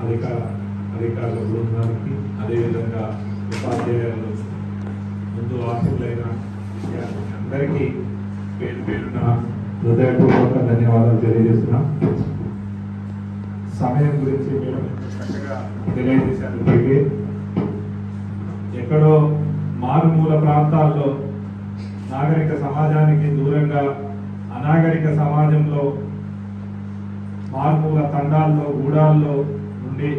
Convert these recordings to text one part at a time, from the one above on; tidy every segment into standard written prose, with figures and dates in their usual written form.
అధికారుల బృందానికి అదేవిధంగా ఉపాధ్యాయులు ముందు ఆశలైన అందరికీ పేరు పేరున హృదయపూర్వక ధన్యవాదాలు తెలియజేస్తున్నాం. సమయం గురించి మీరు చక్కగా తెలియజేశారు. ఎక్కడో మారుమూల ప్రాంతాల్లో నాగరిక సమాజానికి దూరంగా అనాగరిక సమాజంలో మారుమూల తండాల్లో గూడాల్లో నుండి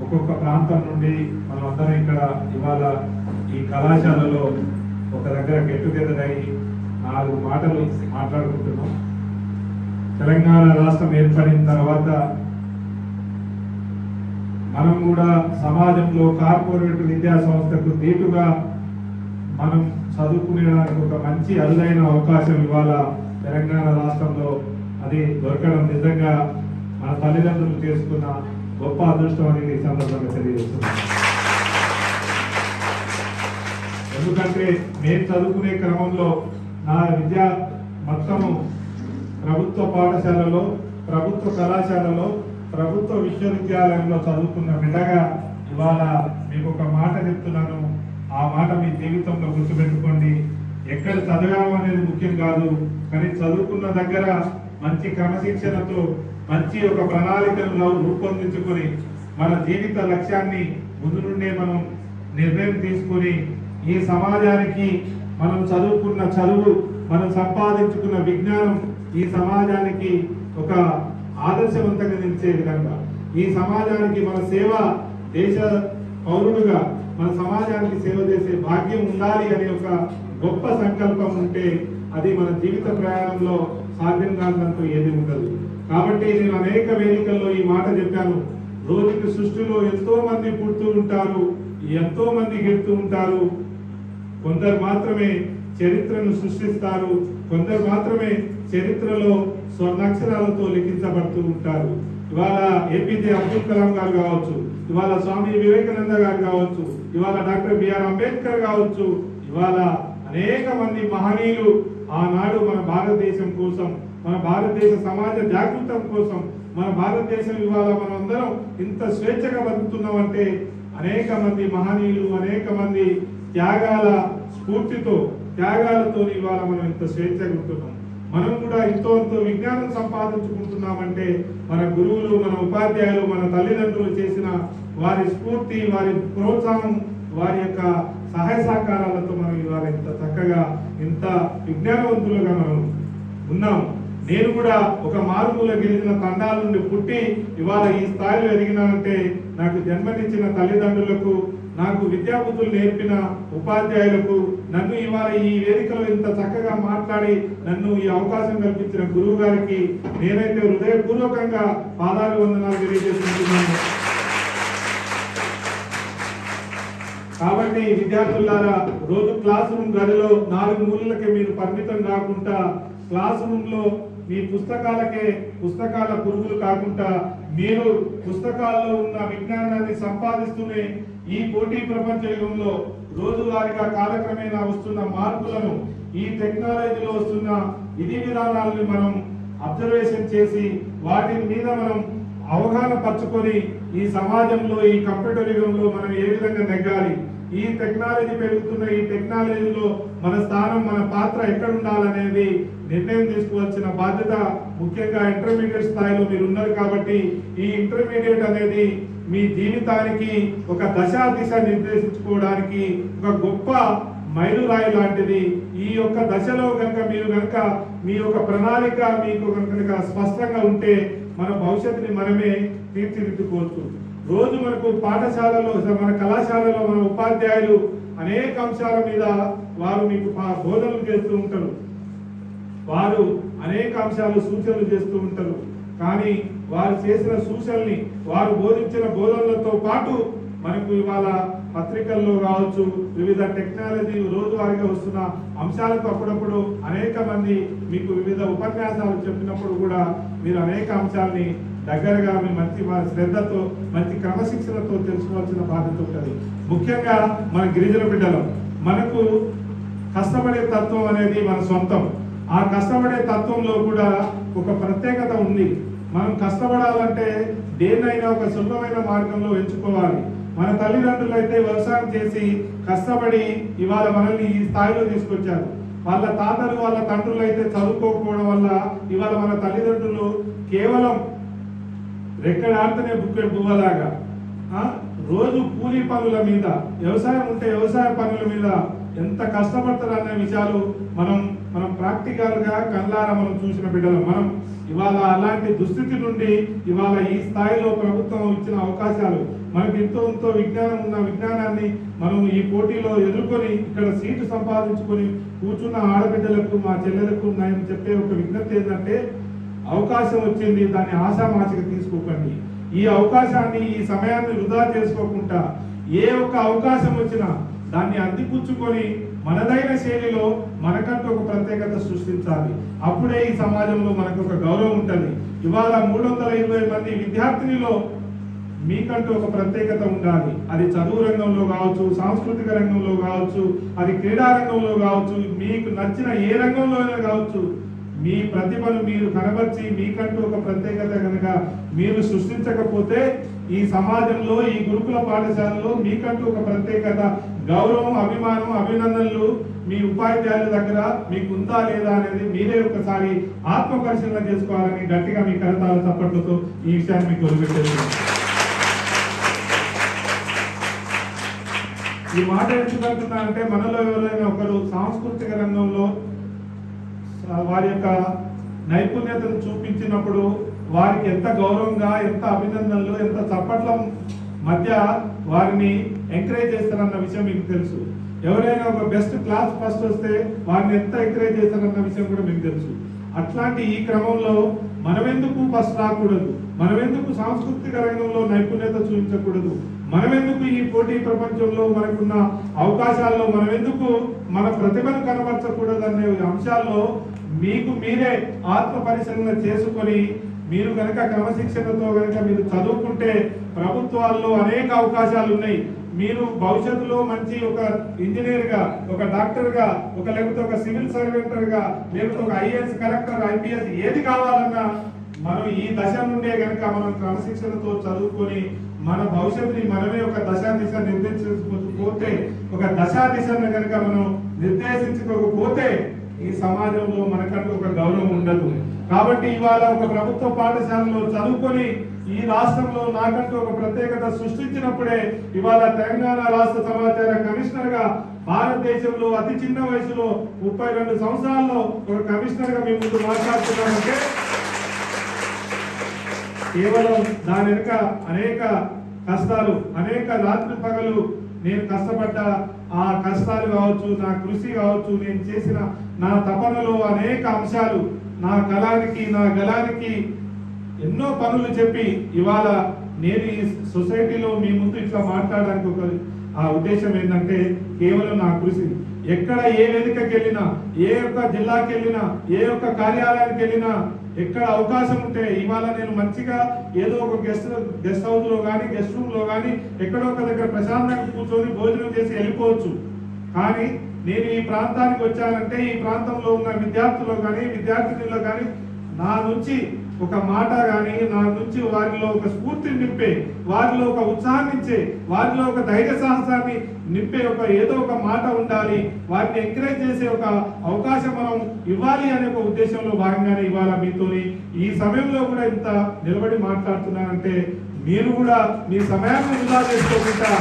ఒక్కొక్క ప్రాంతం నుండి మనం అందరం ఇక్కడ ఇవాళ ఈ కళాశాలలో ఒక దగ్గర గెట్ టుగెదర్ అయ్యి 4 మాటలు మాట్లాడుకుంటున్నాం. తెలంగాణ రాష్ట్రం ఏర్పడిన తర్వాత మనం కూడా సమాజంలో కార్పొరేట్ విద్యా సంస్థకు దీటుగా మనం చదువుకునేడానికి ఒక మంచి అరుదైన అవకాశం ఇవాళ తెలంగాణ రాష్ట్రంలో అది దొరకడం నిజంగా మన తల్లిదండ్రులు చేసుకున్న గొప్ప అదృష్టం అనేది ఈ సందర్భంగా తెలియజేస్తున్నాం. ఎందుకంటే నేను చదువుకునే క్రమంలో నా విద్యా మొత్తము ప్రభుత్వ పాఠశాలలో, ప్రభుత్వ కళాశాలలో, ప్రభుత్వ విశ్వవిద్యాలయంలో చదువుకున్న బిడ్డగా ఇవాళ మీకు ఒక మాట చెప్తున్నాను. ఆ మాట మీ జీవితంలో గుర్తుపెట్టుకోండి. ఎక్కడ చదివాము అనేది ముఖ్యం కాదు, కానీ చదువుకున్న దగ్గర మంచి క్రమశిక్షణతో మంచి ఒక ప్రణాళికను రూపొందించుకొని మన జీవిత లక్ష్యాన్ని ముందు నుండే మనం నిర్ణయం తీసుకొని ఈ సమాజానికి మనం చదువుకున్న చదువు, మనం సంపాదించుకున్న విజ్ఞానం ఈ సమాజానికి ఒక ఆదర్శవంతంగా నిలిచే విధంగా, ఈ సమాజానికి మన సేవ, దేశ పౌరుడుగా మన సమాజానికి సేవ చేసే భాగ్యం ఉండాలి అనే ఒక గొప్ప సంకల్పం ఉంటే అది మన జీవిత ప్రయాణంలో సాధ్యం కాదంటూ ఏది ఉండదు. కాబట్టి నేను అనేక వేదికల్లో ఈ మాట చెప్పాను. రోజుకి సృష్టిలో ఎంతో మంది పుడుతూ ఉంటారు, ఎంతో మంది గెలుతూ ఉంటారు. కొందరు మాత్రమే చరిత్రను సృష్టిస్తారు, కొందరు మాత్రమే చరిత్రలో స్వర్ణాక్షరాలతో లిఖించబడుతూ ఉంటారు. ఇవాళ ఏపీజే అబ్దుల్ కలాం గారు కావచ్చు, ఇవాళ స్వామి వివేకానంద గారు కావచ్చు, ఇవాళ డాక్టర్ బిఆర్ అంబేద్కర్ కావచ్చు, ఇవాళ అనేక మంది మహనీయులు ఆనాడు మన భారతదేశం కోసం, మన భారతదేశ సమాజ జాగృతం కోసం, మన భారతదేశం ఇవాళ మనం అందరం ఇంత స్వేచ్ఛగా బతుకుతున్నామంటే అనేక మంది మహనీయులు, అనేక మంది త్యాగాల స్ఫూర్తితో, త్యాగాలతో ఇవాళ మనం ఇంత స్వేచ్ఛగా ఉంటున్నాం. మనం కూడా ఎంతో విజ్ఞానం సంపాదించుకుంటున్నామంటే మన గురువులు, మన ఉపాధ్యాయులు, మన తల్లిదండ్రులు చేసిన వారి స్ఫూర్తి, వారి ప్రోత్సాహం, వారి యొక్క సహాయ సహకారాలతో మనం ఇవాళ ఇంత చక్కగా, ఇంత విజ్ఞానవంతులుగా మనం ఉన్నాము. నేను కూడా ఒక మారుమూల గిరిజన తండాల నుండి పుట్టి ఇవాళ ఈ స్థాయిలో ఎదిగినానంటే నాకు జన్మనిచ్చిన తల్లిదండ్రులకు, నాకు విద్యాబుద్ధులు నేర్పిన ఉపాధ్యాయులకు, నన్ను ఇవాళ ఈ వేదికలో ఇంత చక్కగా మాట్లాడి నన్ను ఈ అవకాశం కల్పించిన గురువు గారికి నేనైతే హృదయపూర్వకంగా పాదాలు వందనాలు తెలియజేస్తున్నాను. కాబట్టి విద్యార్థులారా, రోజు క్లాస్ రూమ్ గదిలో 4 మూలలకే మీరు పరిమితం కాకుండా, క్లాస్ రూమ్ లో మీ పుస్తకాల పురుగులు కాకుండా మీరు పుస్తకాల్లో ఉన్న విజ్ఞానాన్ని సంపాదిస్తూనే ఈ పోటీ ప్రపంచ యుగంలో రోజువారీగా కాలక్రమేణా వస్తున్న మార్పులను, ఈ టెక్నాలజీలో వస్తున్న విధి విధానాలను మనం అబ్జర్వేషన్ చేసి వాటి మీద మనం అవగాహన పరచుకొని ఈ సమాజంలో, ఈ కంప్యూటర్ యుగంలో మనం ఏ విధంగా నెగ్గాలి, ఈ టెక్నాలజీ పెరుగుతున్న ఈ టెక్నాలజీలో మన స్థానం, మన పాత్ర ఎక్కడ ఉండాలనేది నిర్ణయం తీసుకోవాల్సిన బాధ్యత ముఖ్యంగా ఇంటర్మీడియట్ స్థాయిలో మీరు ఉన్నారు. కాబట్టి ఈ ఇంటర్మీడియట్ అనేది మీ జీవితానికి ఒక దిశ నిర్దేశించుకోవడానికి ఒక గొప్ప మైలురాయి లాంటిది. ఈ యొక్క దశలో మీరు కనుక మీ యొక్క ప్రణాళిక మీకు కనుక స్పష్టంగా ఉంటే మన భవిష్యత్తుని మనమే తీర్చిదిద్దుకోవచ్చు. రోజు మనకు పాఠశాలలో, మన కళాశాలలో మన ఉపాధ్యాయులు అనేక అంశాల మీద వారు మీకు బోధనలు చేస్తూ ఉంటారు, వారు అనేక అంశాలు సూచనలు చేస్తూ ఉంటారు. కానీ వారు చేసిన సూచనల్ని, వారు బోధించిన బోధనలతో పాటు మనకు ఇవాళ పత్రికల్లో కావచ్చు, వివిధ టెక్నాలజీ రోజువారీగా వస్తున్న అంశాలకు అప్పుడప్పుడు అనేక మంది మీకు వివిధ ఉపన్యాసాలు చెప్పినప్పుడు కూడా మీరు అనేక అంశాలని దగ్గరగా మంచి శ్రద్ధతో, మంచి క్రమశిక్షణతో తెలుసుకోవాల్సిన బాధ్యత ఉంటుంది. ముఖ్యంగా మన గిరిజన బిడ్డలు, మనకు కష్టపడే తత్వం అనేది మన సొంతం. ఆ కష్టపడే తత్వంలో కూడా ఒక ప్రత్యేకత ఉంది. మనం కష్టపడాలంటే దేన్నైనా ఒక సులభమైన మార్గంలో ఎంచుకోవాలి. మన తల్లిదండ్రులు అయితే వ్యవసాయం చేసి కష్టపడి ఇవాళ మనల్ని ఈ స్థాయిలో తీసుకొచ్చారు. వాళ్ళ తాతలు వాళ్ళ తండ్రులు అయితే చదువుకోకపోవడం వల్ల ఇవాళ మన తల్లిదండ్రులు కేవలం రెక్కడాడుతూనే బుక్కెడు బువ్వలాగా రోజు కూలీ పనుల మీద, వ్యవసాయం ఉంటే వ్యవసాయ పనుల మీద ఎంత కష్టపడతారు అనే విషయాలు మనం ప్రాక్టికల్ గా కళ్ళారా మనం చూసిన బిడ్డలు. మనం ఇవాళ అలాంటి దుస్థితి నుండి ఇవాళ ఈ స్థాయిలో ప్రభుత్వం ఇచ్చిన అవకాశాలు, మనకి ఎంతో విజ్ఞానం ఉన్న విజ్ఞానాన్ని మనం ఈ పోటీలో ఎదుర్కొని ఇక్కడ సీటు సంపాదించుకొని కూర్చున్న ఆడబిడ్డలకు, మా చెల్లెలకు నేను చెప్పే ఒక విజ్ఞప్తి ఏంటంటే, అవకాశం వచ్చింది, దాన్ని ఆశామాషిగా తీసుకోకండి. ఈ అవకాశాన్ని, ఈ సమయాన్ని వృధా చేసుకోకుండా ఏ ఒక్క అవకాశం వచ్చినా దాన్ని అందిపుచ్చుకొని మనదైన శైలిలో మనకంటూ ఒక ప్రత్యేకత సృష్టించాలి. అప్పుడే ఈ సమాజంలో మనకు ఒక గౌరవం ఉంటుంది. ఇవాళ 320 మంది విద్యార్థినిలో మీకంటూ ఒక ప్రత్యేకత ఉండాలి. అది చదువు రంగంలో కావచ్చు, సాంస్కృతిక రంగంలో కావచ్చు, అది క్రీడా రంగంలో కావచ్చు, మీకు నచ్చిన ఏ రంగంలో అయినా కావచ్చు, మీ ప్రతిభను మీరు కనబర్చి మీకంటూ ఒక ప్రత్యేకత కనుక మీరు సృష్టించకపోతే ఈ సమాజంలో, ఈ గురుకుల పాఠశాలలో మీకంటూ ఒక ప్రత్యేకత, గౌరవం, అభిమానం, అభినందనలు మీ ఉపాధ్యాయుల దగ్గర మీకు ఉందా లేదా అనేది మీరే ఒకసారి ఆత్మ పరిశీలన చేసుకోవాలని గట్టిగా మీ కరతాల చప్పట్లతో ఈ విషయాన్ని మీకు వదిలిపెట్టేది. ఈ మాట ఎందుకంటున్నా అంటే, మనలో ఎవరైనా ఒకరు సాంస్కృతిక రంగంలో వారి యొక్క నైపుణ్యతను చూపించినప్పుడు వారికి ఎంత గౌరవంగా, ఎంత అభినందనలు, ఎంత చప్పట్ల మధ్య వారిని ఎంకరేజ్ చేస్తారన్న విషయం మీకు తెలుసు. ఎవరైనా ఒక బెస్ట్ క్లాస్ ఫస్ట్ వస్తే వారిని ఎంత ఎంకరేజ్ చేస్తారన్న విషయం కూడా మీకు తెలుసు. అట్లాంటి ఈ క్రమంలో మనమెందుకు ఫస్ట్ రాకూడదు, మనమెందుకు సాంస్కృతిక రంగంలో నైపుణ్యత చూపించకూడదు, మనమెందుకు ఈ పోటీ ప్రపంచంలో మనకున్న అవకాశాల్లో మనమెందుకు మన ప్రతిభను కనబరచకూడదు అనే అంశాల్లో మీకు మీరే ఆత్మ పరిశీలన చేసుకొని మీరు కనుక క్రమశిక్షణతో కనుక మీరు చదువుకుంటే ప్రభుత్వాల్లో అనేక అవకాశాలు ఉన్నాయి. మీరు భవిష్యత్తులో మంచి ఒక ఇంజనీర్ గా, ఒక డాక్టర్ గా, లేకపోతే ఒక సివిల్ సర్వెంటర్ గా, లేకపోతే ఒక ఐఏఎస్, కలెక్టర్, ఐపీఎస్ ఏది కావాలన్నా మనం ఈ దశ నుండే కనుక మనం క్రమశిక్షణతో చదువుకొని మన భవిష్యత్తుని మనమే ఒక దశాదిశ నిర్దేశించకపోతే, ఒక దశాదిశను కనుక మనం నిర్దేశించుకోకపోతే ఈ సమాజంలో మనకంటూ ఒక గౌరవం ఉండదు. కాబట్టి ఇవాళ ఒక ప్రభుత్వ పాఠశాలలో చదువుకొని ఈ రాష్ట్రంలో నాకంటూ ఒక ప్రత్యేకత సృష్టించినప్పుడే ఇవాళ తెలంగాణ రాష్ట్ర సమాచార కమిషనర్ గా భారతదేశంలో అతి చిన్న వయసులో 32 సంవత్సరాల్లో ఒక కమిషనర్ గా మీ ముందు మాట్లాడుతున్నామంటే కేవలం దాని వెనుక అనేక కష్టాలు, అనేక రాత్రి పగలు నేను కష్టపడ్డ ఆ కష్టాలు కావచ్చు, నా కృషి కావచ్చు, నేను చేసిన నా తపనలో అనేక అంశాలు, నా కళానికి, నా గలానికి ఎన్నో పనులు చెప్పి ఇవాళ నేను ఈ సొసైటీలో మీ ముందు ఇట్లా మాట్లాడడానికి ఒక ఆ ఉద్దేశం ఏంటంటే కేవలం నా కృషి. ఎక్కడ ఏ వేదికకి వెళ్ళినా, ఏ ఒక్క జిల్లాకి వెళ్ళినా, ఏ ఒక్క కార్యాలయానికి వెళ్ళినా, ఎక్కడ అవకాశం ఉంటే ఇవాళ నేను మంచిగా ఏదో ఒక గెస్ట్ హౌస్ లో కానీ, గెస్ట్ రూమ్ లో కానీ, ఎక్కడో ఒక దగ్గర ప్రశాంతంగా కూర్చొని భోజనం చేసి వెళ్ళిపోవచ్చు. కానీ నేను ఈ ప్రాంతానికి వచ్చానంటే ఈ ప్రాంతంలో ఉన్న విద్యార్థులు కానీ, విద్యార్థినులు కానీ నా నుంచి ఒక మాట కానీ, నా నుంచి వారిలో ఒక స్ఫూర్తిని నింపే, వారిలో ఒక ఉత్సాహాన్ని ఇచ్చే, వారిలో ఒక ధైర్య సాహసాన్ని నింపే ఒక ఏదో ఒక మాట ఉండాలి, వారిని ఎంకరేజ్ చేసే ఒక అవకాశం మనం ఇవ్వాలి అనే ఒక ఉద్దేశంలో భాగంగానే ఇవాళ మీతోని ఈ సమయంలో కూడా ఇంత నిలబడి మాట్లాడుతున్నానంటే మీరు కూడా మీ సమయాన్ని వృధా చేసుకోకుండా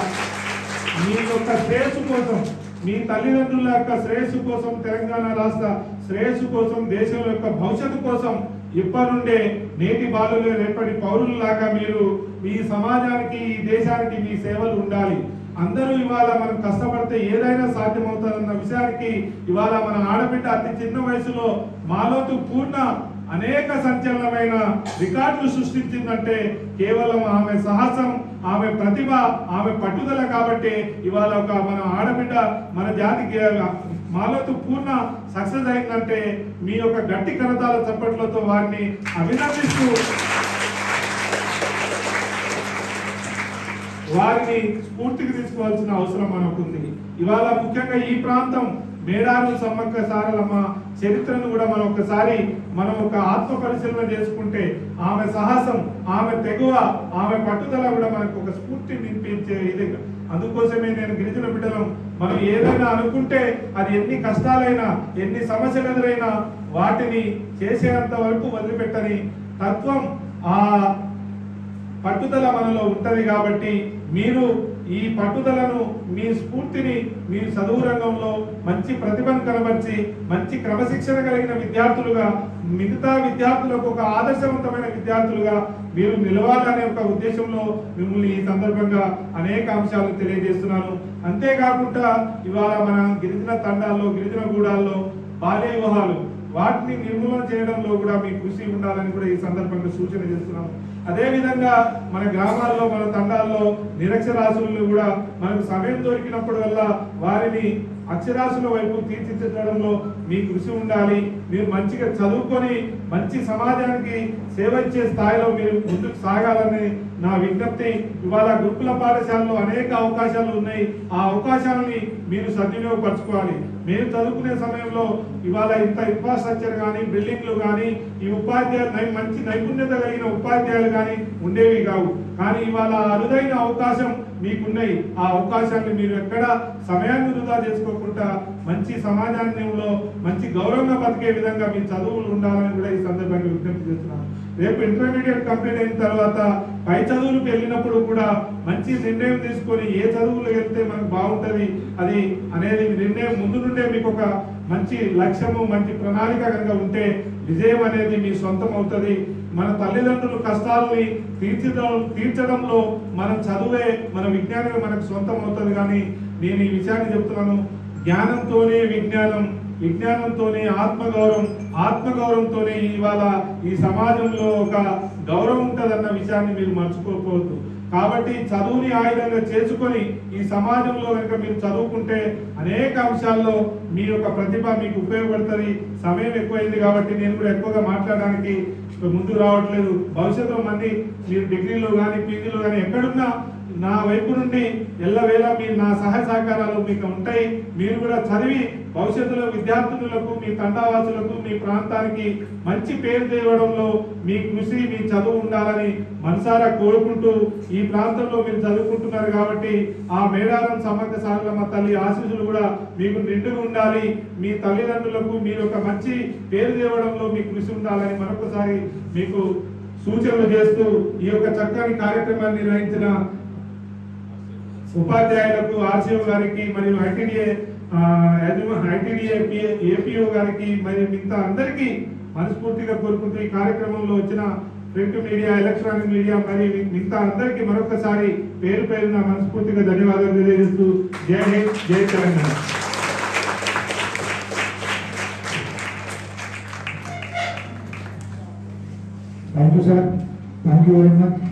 మీ యొక్క శ్రేయస్సు కోసం, మీ తల్లిదండ్రుల యొక్క శ్రేయస్సు కోసం, తెలంగాణ రాష్ట్ర శ్రేయస్సు కోసం, దేశం యొక్క భవిష్యత్తు కోసం ఇప్పటి నుండే నేటి బాలులు రేపటి పౌరులలాగా మీరు ఈ సమాజానికి, ఈ దేశానికి మీ సేవలు ఉండాలి. అందరూ ఇవాళ మనం కష్టపడితే ఏదైనా సాధ్యమవుతుందన్న విషయానికి ఇవాళ మన ఆడబిడ్డ అతి చిన్న వయసులో మాలోతు పూర్ణ అనేక సంచలనమైన రికార్డులు సృష్టించిందంటే కేవలం ఆమె సాహసం, ఆమె ప్రతిభ, ఆమె పట్టుదల. కాబట్టి ఇవాళ ఒక మన ఆడబిడ్డ మన జాతికి మాలోతు పూర్ణ సక్సెస్ అయిందంటే మీ యొక్క గట్టి కరతాల చప్పట్లతో వారిని అభినందిస్తూ వారిని స్ఫూర్తికి తీసుకోవాల్సిన అవసరం మనకుంది. ఇవాళ ముఖ్యంగా ఈ ప్రాంతం మేడారం సమ్మక్క సారలమ్మ చరిత్రను కూడా మనం ఒక ఆత్మ పరిశీలన చేసుకుంటే ఆమె సాహసం, ఆమె తెగువ, ఆమె పట్టుదల కూడా మనకు ఒక స్ఫూర్తి నింపించే విధంగా. అందుకోసమే నేను గిరిజన బిడ్డలం మనం ఏదైనా అనుకుంటే అది ఎన్ని కష్టాలైనా ఎన్ని సమస్యలు ఎదురైనా వాటిని చేసేంత వరకు వదిలిపెట్టని తత్వం, ఆ పట్టుదల మనలో ఉంటది. కాబట్టి మీరు ఈ పట్టుదలను, మీ స్ఫూర్తిని మీ చదువు రంగంలో మంచి ప్రతిభను కనబర్చి మంచి క్రమశిక్షణ కలిగిన విద్యార్థులుగా, మిగతా విద్యార్థులకు ఒక ఆదర్శవంతమైన విద్యార్థులుగా మీరు నిలవాలనే ఒక ఉద్దేశంలో మిమ్మల్ని ఈ సందర్భంగా అనేక అంశాలు తెలియజేస్తున్నాను. అంతేకాకుండా ఇవాళ మన గిరిజన తండాల్లో, గిరిజన గూడాల్లో బాల్య వివాహాలు వాటిని నిర్మూలన చేయడంలో కూడా మీ కృషి ఉండాలని కూడా ఈ సందర్భంగా సూచన చేస్తున్నాము. అదేవిధంగా మన గ్రామాల్లో, మన తండాల్లో నిరక్షరాస్యులను కూడా మనకు సమయం దొరికినప్పుడు వల్ల వారిని అక్షరాస్యుల వైపు తీర్చిదిద్దడంలో మీ కృషి ఉండాలి. మీరు మంచిగా చదువుకొని మంచి సమాజానికి సేవ ఇచ్చే స్థాయిలో మీరు ముందుకు సాగాలని నా విజ్ఞప్తి. ఇవాళ గురుకుల పాఠశాలలో అనేక అవకాశాలు ఉన్నాయి. ఆ అవకాశాలని మీరు సద్వినియోగపరచుకోవాలి. మేము చదువుకునే సమయంలో ఇవాళ ఇంత ఇన్ఫ్రాస్ట్రక్చర్ కానీ, బిల్డింగ్లు కానీ, ఈ ఉపాధ్యాయులు మంచి నైపుణ్యత కలిగిన ఉపాధ్యాయులు కానీ ఉండేవి కావు. కానీ ఇవాళ అరుదైన అవకాశం మీకున్నాయి. ఆ అవకాశాన్ని మీరు ఎక్కడ సమయాన్ని వృధా చేసుకోకుండా మంచి సమాజంలో మంచి గౌరవంగా బతికే విధంగా మీ చదువులు ఉండాలని కూడా ఈ సందర్భంగా విజ్ఞప్తి చేస్తున్నాను. రేపు ఇంటర్మీడియట్ కంప్లీట్ అయిన తర్వాత పై చదువులకు వెళ్ళినప్పుడు కూడా మంచి నిర్ణయం తీసుకొని ఏ చదువులు వెళ్తే మనకు బాగుంటుంది అది అనేది నిర్ణయం ముందు నుండే మీకు ఒక మంచి లక్ష్యము, మంచి ప్రణాళిక కనుక ఉంటే విజయం అనేది మీ సొంతం అవుతుంది. మన తల్లిదండ్రుల కష్టాలని తీర్చడంలో మనం చదువే, మన విజ్ఞానమే మనకు సొంతం అవుతుంది. కానీ నేను ఈ విషయాన్ని చెప్తున్నాను, జ్ఞానంతోనే విజ్ఞానం, విజ్ఞానంతోనే ఆత్మగౌరవం, ఆత్మగౌరవంతోనే ఇవాళ ఈ సమాజంలో ఒక గౌరవం ఉంటుందన్న విషయాన్ని మీరు మర్చిపోకూడదు. కాబట్టి చదువుని ఆయుధంగా చేసుకొని ఈ సమాజంలో కనుక మీరు చదువుకుంటే అనేక అంశాల్లో మీ యొక్క ప్రతిభ మీకు ఉపయోగపడుతుంది. సమయం ఎక్కువైంది కాబట్టి నేను కూడా ఎక్కువగా మాట్లాడడానికి ముందుకు రావట్లేదు. భవిష్యత్తులో మంది మీరు డిగ్రీలో కానీ, పీజీలో కానీ ఎక్కడున్నా నా వైపు నుండి ఎల్లవేళ మీరు నా సహాయ సహకారాలు మీకు ఉంటాయి. మీరు కూడా చదివి భవిష్యత్తులో విద్యార్థులకు, మీ తండావాసులకు, మీ ప్రాంతానికి మంచి పేరు తేవడంలో మీ కృషి, మీ చదువు ఉండాలని మనసారా కోరుకుంటూ, ఈ ప్రాంతంలో మీరు చదువుకుంటున్నారు కాబట్టి ఆ మేడారం సమ్మక్క సారలమ్మ తల్లి ఆశీస్సులు కూడా మీకు నిండుగా ఉండాలి. మీ తల్లిదండ్రులకు మీరు ఒక మంచి పేరు తేవడంలో మీ కృషి ఉండాలని మరొకసారి మీకు సూచనలు చేస్తూ ఈ యొక్క చక్కని కార్యక్రమాన్ని నిర్వహించిన ఉపాధ్యాయులకు, ఆర్సీఓ గారికి మరియు ఐటీడీఏ ఏపీఓ గారికి మరియు మిగతా అందరికీ మనస్ఫూర్తిగా కోరుకుంటూ ఈ కార్యక్రమంలో వచ్చిన ప్రింట్ మీడియా, ఎలక్ట్రానిక్ మీడియా మరియు మిగతా అందరికీ మరొకసారి పేరు పేరున మనస్ఫూర్తిగా ధన్యవాదాలు తెలియజేస్తూ జై హింద్, జై Telangana. Thank you, sir. Thank you very much.